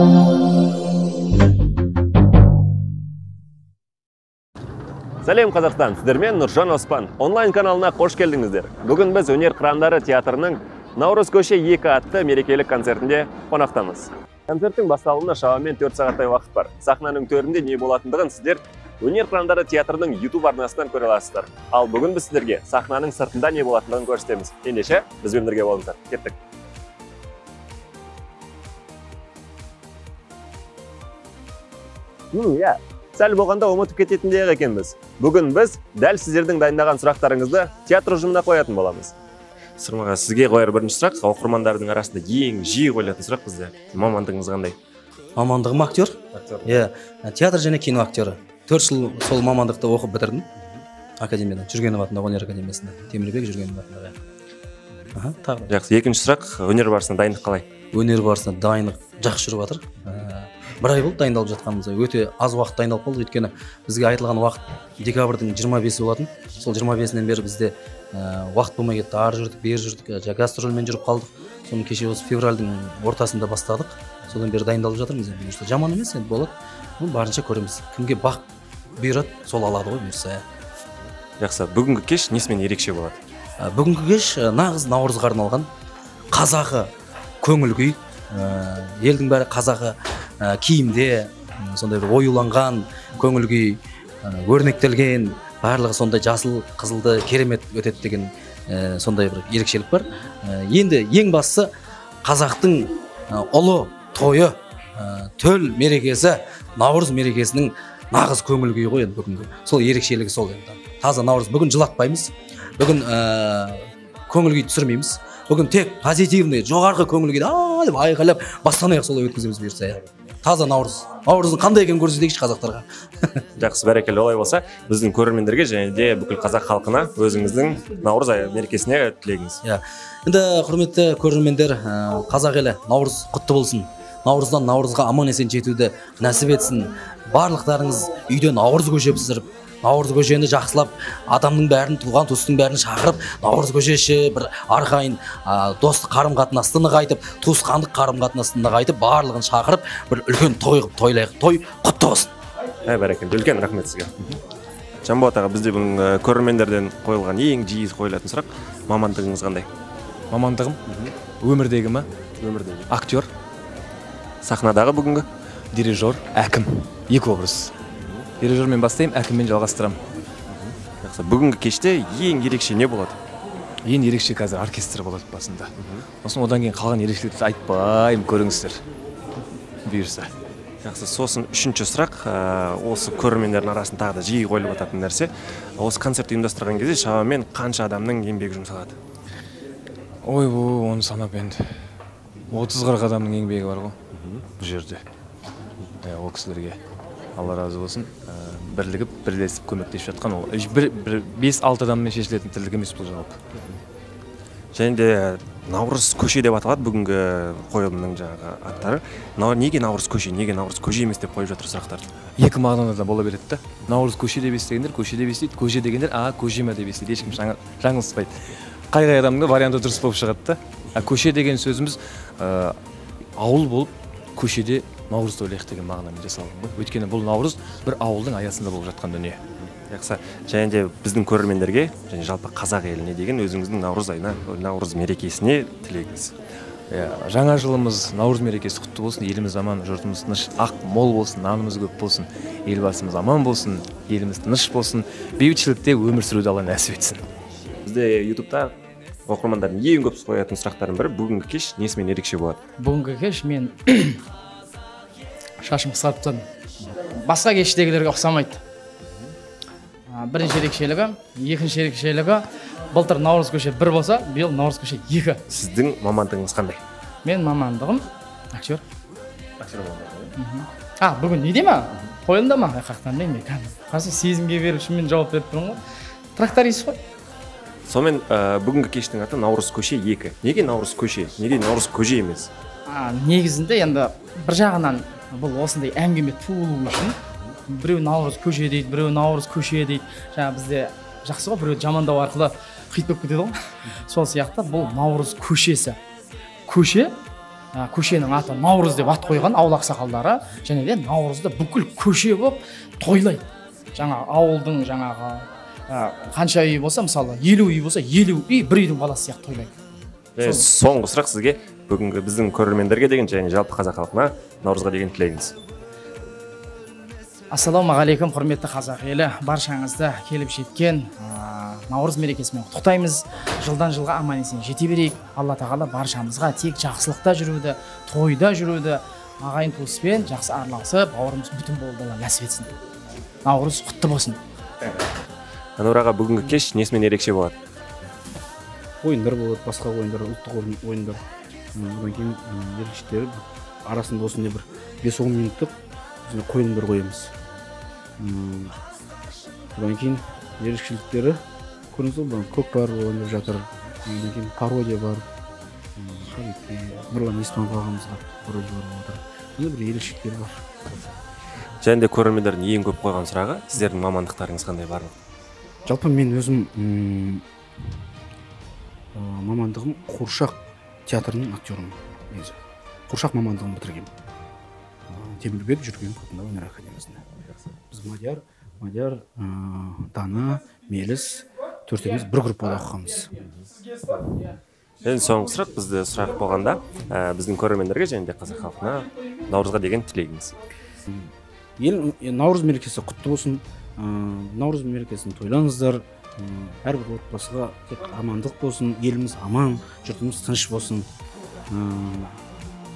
Сәлем Қазақстан, сіздермен Нұржан Оспан. Онлайн каналына қош келдіңіздер. Бүгін біз Өнер қырандары театрының Наурыз көше 2 атты мерекелік концертінде қонақтамыз. Концерттің басталуына шамамен 4 сағаттай уақыт бар. Сахнаның төрінде не болатындығын сіздер Өнер қырандары театрының YouTube арнасынан көре аласыздар. Ал бүгін біз сіздерге сахнаның сыртында не болатындығын көрсетеміз. Ендеше бізбен бірге болыңыздар. Кеттік. Сәл болғанда ұмытып кететіндей екенбіз. Бүгін біз дәл сіздердің дайындаған сұрақтарыңызды театр ұжымына қоятын боламыз. Сырмаға, сізге қояр бірінші сұрақ, оқырмандардың арасында ең жиі қойылатын сұрақ бізде. Мамандығыңыз қандай? Мамандығым актер. Театр және кино актері. 4 жыл сол мамандықты оқып бітірдім. Академиядан, Жүргенов атындағы өнер академиясында. Темірбек Жүргенов атындағы. Жақсы, екінші сұрақ, өнер барысында дайындық қалай? Өнер барысында дайындық жақсы жүріп жатыр. Бір ай болды дайындалып жатқанымыз. Өте аз уақыт дайындалып қалды, өйткені бізге айтылған уақыт декабрьдің 25-і болатын. Сол 25-нен бері бізде уақыт болмай кетті. Ары жүрдік, бері жүрдік, гастрольмен жүріп қалдық. Соны кеше осы февральдың ортасында бастадық. Содан бері дайындалып жатырмыз. Жаман емес, енді болады. Барынша көреміз. Кімге бақ бұйырады, сол алады ғой бұйырса. Жақсы, бүгінгі кеш несімен ерекше болады? Бүгінгі кеш нағыз наурызға арналған қазақы көңіл күй. Елдің бәрі қазақы киімде, сондай бір оюланған, көңіл күй өрнектелген, барлығы сондай жасыл, қызылды керемет өтеді деген сондай бір ерекшелік бар. Енді ең бастысы қазақтың ұлы тойы, төл мерекесі, наурыз мерекесінің нағыз көңіл күйі ғой енді бүгінгі. Сол ерекшелігі сол енді. Таза наурыз. Бүгін жылатпаймыз. Бүгін көңіл күй түсірмейміз. Бүгін тек позитивный, жоғарғы көңіл күйді деп айқайлап бастан аяқ солай өткіземіз бұйырса. Таза наурыз. Наурыздың қандай екенін көрсетейікші қазақтарға. Жақсы, бәрекелді. Олай болса, біздің көрермендерге және де бүкіл қазақ халқына өзіңіздің наурыз мерекесіне тілегіңіз. Енді құрметті көрермендер, қазақ елі наурыз құтты болсын. Наурыздан наурызға аман есен жетуді нәсіп етсін. Барлықтарыңыз үйден наурыз көже пісіріп, наурыз көжені жақсылап, адамның бәрін, туған туыстың бәрін шақырып, наурыз көжеші бір арқайын достық қарым-қатынасты нығайтып, туысқандық қарым-қатынасты нығайтып, барлығын шақырып, бір үлкен той қылып тойлайық. Той құтты болсын. Бәрекелді, үлкен рахмет сізге. Жанболат аға, бізде бүгін көрермендерден қойылған ең жиі қойылатын сұрақ, мамандығыңыз қандай? Мамандығым өмірдегі ме? Өмірдегі. Актер. Сахнадағы бүгінгі? Дирижер, әкім. Екі образ. Дирижермен бастаймын, әкіммен жалғастырам. Жақсы, бүгінгі кеште ең ерекше не болады? Ең ерекше қазір оркестр болады басында. Сосын одан кейін қалған ерекшелікті айтпаймын, көріңіздер. Бұйырса. Жақсы, сосын үшінші сұрақ, осы көрермендердің арасында тағы да жиі қойылып жататын нәрсе. Осы концерт ұйымдастырған кезде шамамен қанша адамның еңбегі жұмсалады? Ой, оны санап енді 30-40 адамның еңбегі бар ғой бұл жерде. Ол кісілерге Алла разы болсын, бірлігіп, бірлесіп көмектесіп жатқан ол 5-6 адаммен шешілетін тірлік емес бұл жалпы. Және де наурыз көше деп аталады бүгінгі қойылымның жаңағы аттары. Неге наурыз көше, неге наурыз көше емес деп қойып жатыр сұрақтарды? Екі мағынада да бола береді да. Наурыз көше деп естігендер көше деп естиді, көше дегендер көше ме деп естиді. Ешкім жаңылыспайды. Қай адамның варианты дұрыс болып шығады да. Көше деген сөзіміз ауыл болып, көшеде наурыз тойлайық деген мағынамен жасалған ғой. Өйткені бұл наурыз бір ауылдың аясында болып жатқан дүние. Жақсы, және де біздің көрермендерге, және жалпы қазақ еліне деген өзіңіздің наурыз айына, наурыз мерекесіне тілегіңіз. Жаңа жылымыз наурыз мерекесі құтты болсын, еліміз аман, жұртымыз тыныш, ақ мол болсын, нанымыз көп болсын, елбасымыз аман болсын, еліміз тыныш болсын, бейбітшілікте өмір сүруді Алла нәсіп етсін. Бізде YouTube-та оқырмандардың ең көп қоятын сұрақтардың бірі бүгінгі кеш несімен ерекше болады? Бүгінгі кеш мен шашым қысқартып, басқа кештегілерге ұқсамайды. Бірінші ерекшелігі, екінші ерекшелігі, былтыр наурыз көше 1 болса, биыл наурыз көше 2. Сіздің мамандығыңыз қандай? Мен мамандығым актер. Актер мамандығы. Бүгін не дейма? Қойылымда ма? Қақтан деймін. Қазір сезімге беріп үшін мен жауап беріп тұрмын ғой. Тракторист қой. Сонымен бүгінгі кештің аты наурыз көше 2. Неге наурыз көше? Неге наурыз көже емес? Негізінде енді бір жағынан бұл осындай әңгіме туылу үшін біреу наурыз көше дейді, біреу наурыз көше дейді. Жаңа бізде жақсы ғой, біреу жамандау арқылы хит болып кетеді ғой. Сол сияқты бұл наурыз көшесі. Көше көшенің аты Наурыз деп ат қойған ауыл ақсақалдары, және де наурызды бүкіл көше болып тойлайды. Жаңа ауылдың жаңағы қанша үй болса, мысалы 50 үй болса 50 үй бір үйдің баласы сияқты тойлайды. Соңғы сұрақ сізге, бүгінгі біздің көрермендерге деген және жалпы қазақ халқына наурызға деген тілегіңіз. Ассалаумағалейкум, құрметті қазақ елі, баршаңызды келіп жеткен наурыз мерекесімен құттықтаймыз. Жылдан жылға аман есен жете берейік. Алла тағала баршамызға тек жақсылықта жүруді, тойда жүруді, ағайын туыспен жақсы араласып, бауырымыз бүтін болуды нәсіп етсін. Наурыз құтты болсын. Анур аға, бүгінгі кеш несімен ерекше болады? Ойындар болады, басқа ойындар, ұлттық ойындар. Одан кейін ерекшеліктері арасында осындай бір 5-10 минуттық қойылымдар қоямыз. Одан кейін ерекшеліктері көріңіз ғой, көкпар ойнап жатыр. Одан кейін пародия бар. Нұрлан Еспанов ағамызға пародия бар отыр. Сондай бір ерекшеліктері бар. Және де көрермендердің ең көп қойған сұрағы, сіздердің мамандықтарыңыз қандай барлық? Жалпы мен өзім мамандығым қуыршақ театрының актерымын. Негізі қуыршақ мамандығын бітіргем. Темірбек Жүргенов атындағы өнер академиясында. Біз Мадияр, Дана, Меліс төртеуміз бір группада оқығанбыз. Енді соңғы сұрақ, бізді сұрақ болғанда, біздің көрермендерге және де қазақ халқына наурызға деген тілегіңіз. Наурыз мерекесі құтты болсын. Наурыз мерекесін тойлаңыздар. Әрбір отбасыға тек амандық болсын, еліміз аман, жұртымыз тыныш болсын.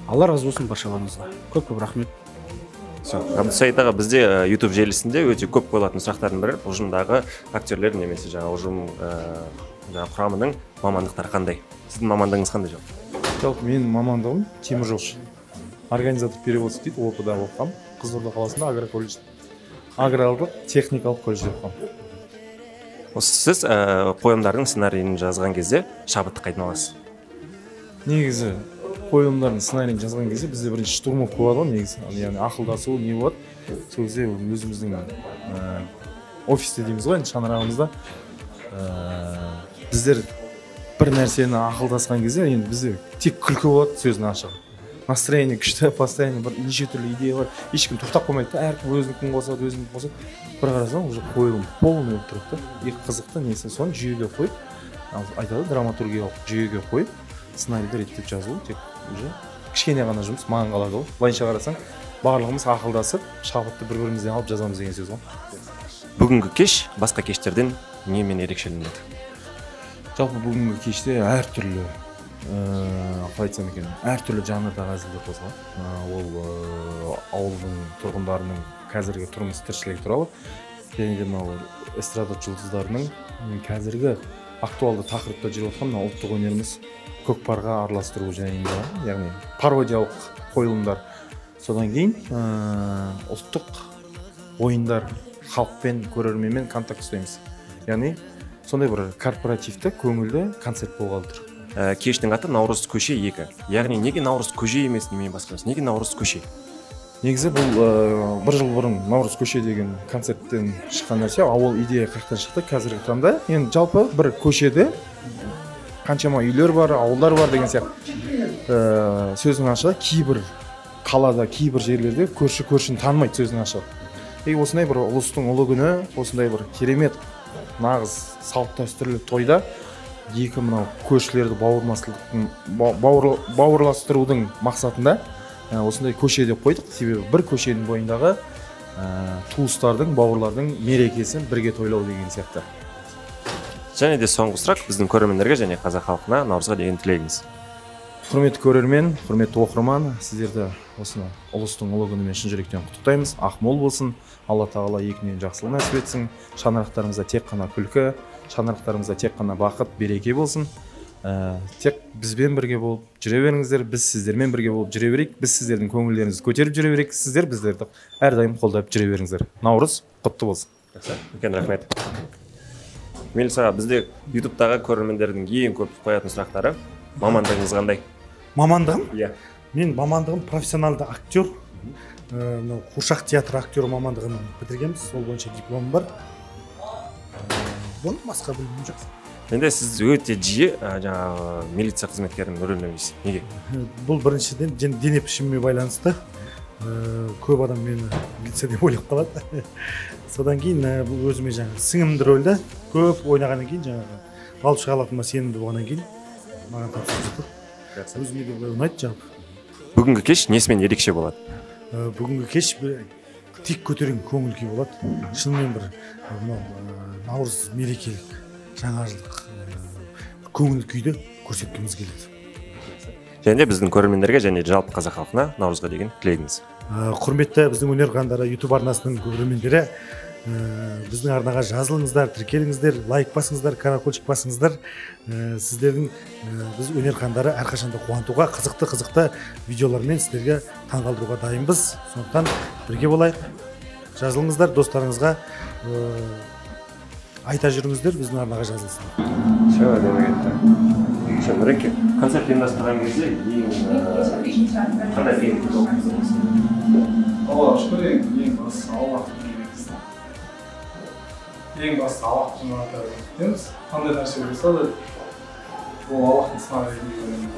Алла разы болсын баршаларыңызға. Көп рахмет. Абдусаид аға, бізде YouTube желісінде өте көп қойылатын сұрақтардың бірі ұжымдағы актерлер немесе ұжым құрамының мамандықтары қандай? Сіздің мамандығыңыз қандай жоқ? Жалпы менің мамандығым теміржолшы. Организатор переводство дейді, ОП-да оқығам. Қызылорда қаласында аграрлық техникалық колледжде оқығам. Сіз қойылымдардың сценарийін жазған кезде шабытты қайдан аласыз? Негізі қойылымдардың сценарийін жазған кезде бізде бірінші штурмовка болады ғой, негізі. Яғни ақылдасу не болады? Сол кезде өзіміздің офисте дейміз ғой, шаңырағымызда біздер бір нәрсені ақылдасқан кезде, енді бізде тек күлкі болады, сөздің ашығы. Настроение күшті, постоянно бір неше түрлі идея бар. Ешкім тоқтап қоймайды, әркім өзінікін қосады. Бір қарасаң, уже қойылым полный болып тұрады. Ең қызықты несі, соны жүйеге қойып, айтады, драматургиялық жүйеге қойып, сценарийді реттеп жазылу, тек уже кішкене ғана жұмыс маған қалады ғой. Былайша қарасаң, барлығымыз ақылдасып, шабытты бір-бірімізден алып жазамыз деген сөз ғой. Бүгінгі кеш басқа кештерден немен ерекшеленеді? Жалпы бүгінгі кеште әртүрлі әртүрлі жанрдағы әзілдер қозғалады. Ол ауылдың тұрғындарының қазіргі тұрмыс тіршілігі туралы, және де мынау эстрада жұлдыздарының қазіргі актуалды тақырыпта жүріп жатқан ұлттық өнеріміз көкпарға араластыру жайында, яғни пародиялық қойылымдар. Содан кейін ұлттық ойындар, халықпен, көрерменмен контакт ұстаймыз. Яғни сондай бір корпоративті, көңілді концерт болғалы тұр. Кештің аты Наурыз көше 2. Яғни неге Наурыз көше емес, немен басқасы? Неге Наурыз көше? Негізі бұл бір жыл бұрын Наурыз көше деген концерттен шыққан нәрсе, ол идея қаяқтан шықты қазіргі таңда. Енді жалпы бір көшеде қаншама үйлер бар, ауылдар бар деген сияқты. Сөздің ашығы кейбір қалада, кейбір жерлерде көрші-көршіні танымайды сөздің ашығы. Осындай бір ұлыстың ұлы күні, осындай бір керемет нағыз салт дәстүрлі тойда екі мынау көршілерді бауырластырудың мақсатында осындай көше деп қойдық. Себебі бір көшенің бойындағы туыстардың, бауырлардың мерекесін бірге тойлау деген сияқты. Және де соңғы сұрақ біздің көрермендерге және қазақ халқына наурызға деген тілегіңіз. Құрметті көрермен, құрметті оқырман, сіздерді осыны ұлыстың ұлы күнімен шын жүректен құттықтаймыз. Ақмол болсын, Алла тағала екінен жақсылық нәсіп етсін. Шаңырақтарыңызда тек қана күлкі, шаңырақтарыңызда тек қана бақыт, береке болсын. Тек бізбен бірге болып жүре беріңіздер, біз сіздермен бірге болып жүре берейік. Біз сіздердің көңілдеріңізді көтеріп жүре берейік, сіздер біздерді әрдайым қолдап жүре беріңіздер. Наурыз құтты болсын. Үлкен рахмет. Меліс аға, бізде YouTube-дағы көрермендердің ең көп қоятын сұрақтары, мамандығыңыз қандай? Мамандығым? Иә. Мен мамандығым профессионалды актер. Қуыршақ театр актері мамандығын бітіргенбіз, сол бойынша дипломым бар. Бұны басқа білмеймін жоқ. Енді сіз өте жиі жаңағы милиция қызметкерінің рөліне ойнайсыз. Неге? Бұл біріншіден дене пішіміме байланысты. Көп адам мені милиция деп ойлап қалады. Содан кейін бұл өзіме жаңағы сіңімді рөлді көп ойнағаннан кейін жаңағы алып шыға алатыныма сенімді болғаннан кейін маған тапсырып жатыр. Өзіме де былай ұнайды жалпы. Бүгінгі кеш несімен ерекше болады? Бүгінгі кеш тек көтеріңкі көңіл күй болады. Шынымен бір наурыз мерекелік жаңа жылдық көңіл күйді көрсеткіміз келеді. Және де біздің көрермендерге және жалпы қазақ халқына наурызға деген тілегіңіз. Құрметті біздің өнер қандары YouTube арнасының көрермендері, біздің арнаға жазылыңыздар, тіркеліңіздер, лайк басыңыздар, колокольчик басыңыздар. Сіздердің біз өнер қандары әрқашанда қуантуға, қызықты видеолармен сіздерге таңғалдыруға дайынбыз. Сондықтан бірге болайық. Жазылыңыздар, достарыңызға айта жүріңіздер, біздің арнаға жазылсын. Нұреке, концерт ұйымдастырған кезде қандай қиын болдыңыз? Аллаға шүкір, ең бастысы Аллахтың ең бастысы Аллахтың атағын күтеміз. Қандай нәрсе болса да ол Аллахтың сынағы деп ойлаймын.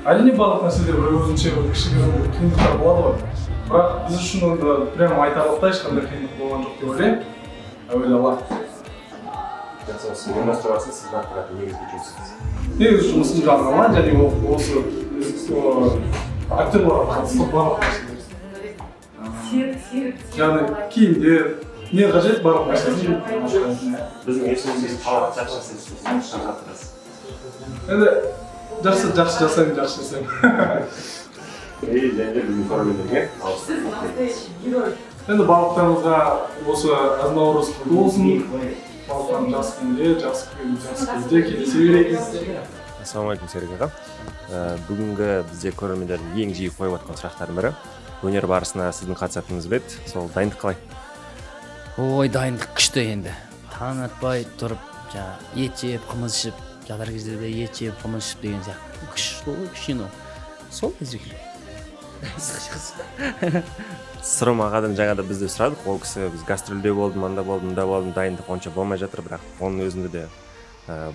Әрине барлық нәрседе бір өзінше бір кішігірім қиындықтар болады ғой. Бірақ біз үшін онда прямо айтарлықтай ешқандай қиындық болған жоқ деп ойлаймын. Әуелі Аллах. Сіз ұйымдастырасыз, сіз нақты негізгі жұмысыңыз. Негізгі жұмысым жағынан және осы актерларға қатысты барлық нәрселер. Яғни киімдер, не қажет барлық нәрселер. Біздің есіміміз қалап жақсы. Енді жақсы жасаймын. Және біздің көрермендерге енді барлықтарыңызға осы наурыз құтты болсын. Балықтан жақсы күнде келесе берейік. Ассалаумағалейкум Серік аға. Бүгінгі бізде көрермендердің ең жиі қойып жатқан сұрақтардың бірі. Өнер барысына сіздің қатысатыныңыз біледі. Сол дайындық қалай? Ой, дайындық күшті енді. Таң атпай тұрып, ет жеп, қымыз ішіп, жатар кезде де ет жеп, қымыз ішіп деген сияқты. Күшін ол. Сол әзірге. Сырым ағадан жаңада бізде сұрадық, ол кісі біз гастрольде болдым, анда болдым, дайындық онша болмай жатыр, бірақ оның өзінде де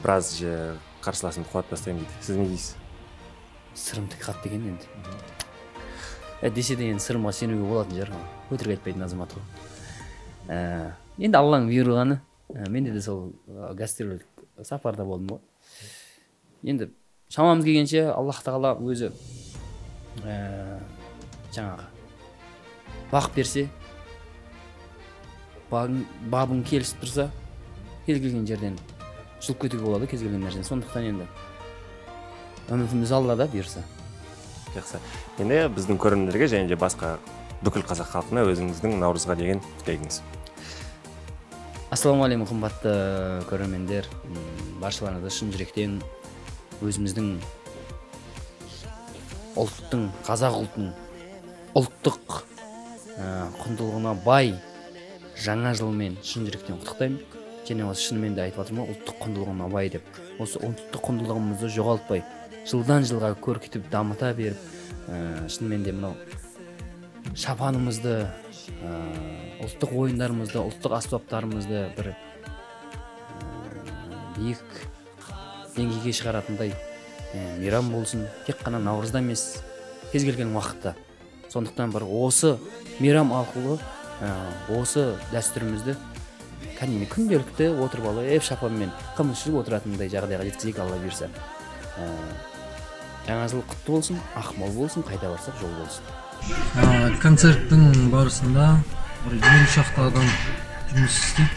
біраз қарсыласымды қуат тастаймын дейді. Сіз не дейсіз? Сырым тік қатты екен енді. Десе де енді сырымға сенуге болатын жар, өтірік айтпайтын азамат ғой. Енді Алланың бұйырғаны, менде де сол гастрольдік сапарда болдым ғой. Енді шамамыз келгенше Аллах тағала өзі жаңағы бақ берсе, бабың келісіп тұрса, кез келген жерден жылып кетуге болады, кез келген нәрседен. Сондықтан енді үмітіміз Аллада бұйырса. Жақсы. Енді біздің көрермендерге және де басқа бүкіл қазақ халқына өзіңіздің наурызға деген тілегіңіз. Ассалаумағалейкум қымбатты көрермендер. Баршаларыңызды шын жүректен өзіміздің ұлттың, қазақ ұлтының ұлттық құндылығына бай жаңа жылмен шын жүректен құттықтаймын. Және осы шынымен де айтып жатырмын, ұлттық құндылығына бай деп. Осы ұлттық құндылығымызды жоғалтпай, жылдан жылға көркейтіп дамыта беріп, шынымен де мынау шапанымызды, ұлттық ойындарымызды, ұлттық аспаптарымызды бір биік деңгейге шығаратындай мейрам болсын. Тек қана наурызда емес, кез келген уақытта. Сондықтан бір осы мейрам арқылы осы дәстүрімізді кәдімгі күнделікті отырып алып, шапанмен қымыз ішіп отыратындай жағдайға жеткізейік, Алла бұйырса. Жаңа жыл құтты болсын, ақмол болсын, қайда барсақ жол болсын. Концерттің барысында бір 50 шақты адам жұмыс істейді.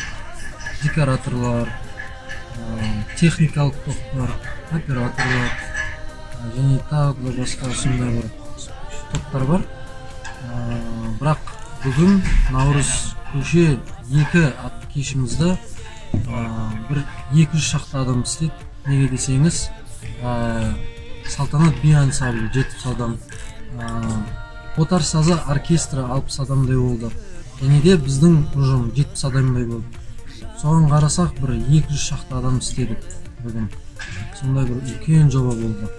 Декораторлар, техникалық топтар, операторлар және тағы да басқа сондай бір топтар бар. Бірақ бүгін наурыз көше 2 атты кешімізді бір 200 шақты адам істейді. Неге десеңіз, салтанат би ансамблі 70 адам, отар сазы оркестрі 60 адамдай болды. Және де біздің ұжым 70 адамдай болды. Соған қарасақ бір 200 шақты адам істедік бүгін. Сондай бір үлкен жоба болды.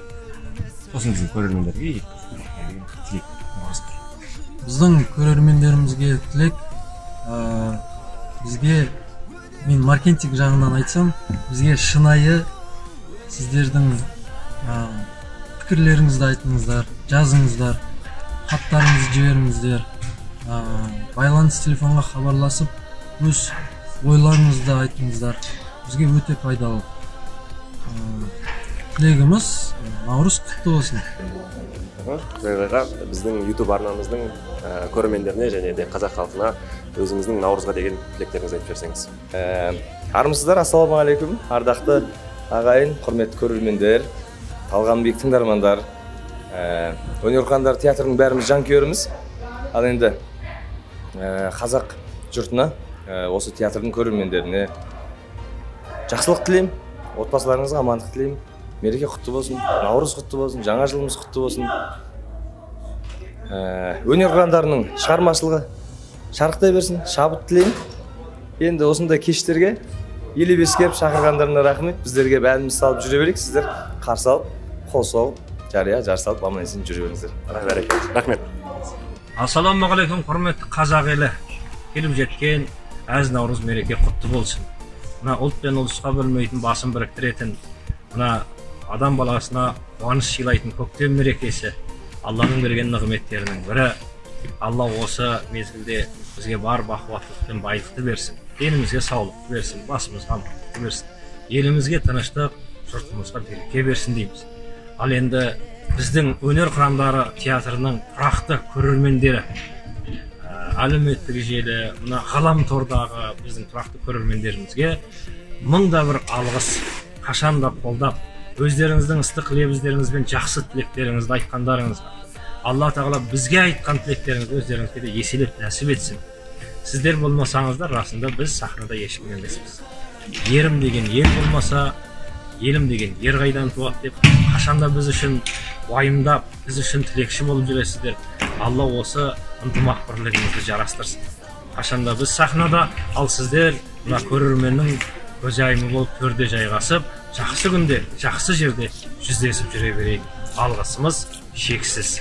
Сосын біздің көрермендерге тілек. Біздің көрермендерімізге тілек, бізге мен маркетинг жағынан айтсам, бізге шынайы сіздердің пікірлеріңізді айтыңыздар, жазыңыздар, хаттарыңызды жіберіңіздер, байланыс телефонға хабарласып, өз ойларыңызды айтыңыздар. Бізге өте пайдалы. Тілегіміз Наурыз құтты болсын. Құдайға біздің YouTube арнамыздың көрермендеріне және де қазақ халқына өзіңіздің Наурызға деген тілектеріңізді айтып жіберсеңіз. Армысыздар, ассалаумағалейкум, ардақты ағайын, құрметті көрермендер, Талғамбек тыңдармандар, Өнер Қырандар театрының бәріміз жанкүйеріміз. Ал енді қазақ жұртына, осы театрдың көрермендеріне жақсылық тілеймін, отбасыларыңызға амандық тілеймін. Мереке құтты болсын, Наурыз құтты болсын, жаңа жылымыз құтты болсын. Өнер Қырандарының шығармашылығы шарықтай берсін, шабыт тілеймін. Енді осындай кештерге елебес келіп шақырғандарына рахмет. Біздерге бәріміз салып жүре берейік, сіздер қарсы алып, қол соғып, жария жар салып аман-есен жүре беріңіздер. Рахмет. Ассалаумағалейкум, құрметті қазақ елі. Келіп жеткен әз Наурыз мереке құтты болсын. Мына ұлт пен ұлысқа бөлмейтін, басын біріктіретін, мына адам баласына қуаныш сыйлайтын көктем мерекесі Алланың берген нығметтерінің бірі. Алла осы мезгілде бізге бар бақуаттылық пен байлықты берсін, денімізге саулықты берсін, басымызға амандықты берсін, елімізге тыныштық, жұртымызға береке берсін дейміз. Ал енді біздің Өнер Қырандары театрының тұрақты көрермендері, әлеуметтік желі, мына ғаламтордағы біздің тұрақты көрермендерімізге мыңда бір алғыс, қашанда қолдап, өздеріңіздің ыстық лебіздеріңізбен жақсы тілектеріңізді айтқандарыңызға Алла тағала бізге айтқан тілектеріңізді өздеріңізге де еселеп нәсіп етсін. Сіздер болмасаңыздар, расында біз сахнада ешкім емеспіз. Ерім деген ел болмаса, елім деген ер қайдан туады деп қашанда біз үшін уайымдап, біз үшін тілекші болып жүресіздер. Алла осы ынтымақ бірлігіңізді жарастырсын. Қашанда біз сахнада, ал сіздер мына көрерменнің көзайымы болып төрде жайғасып, жақсы күнде, жақсы жерде жүздесіп жүре берейік. Алғысымыз шексіз.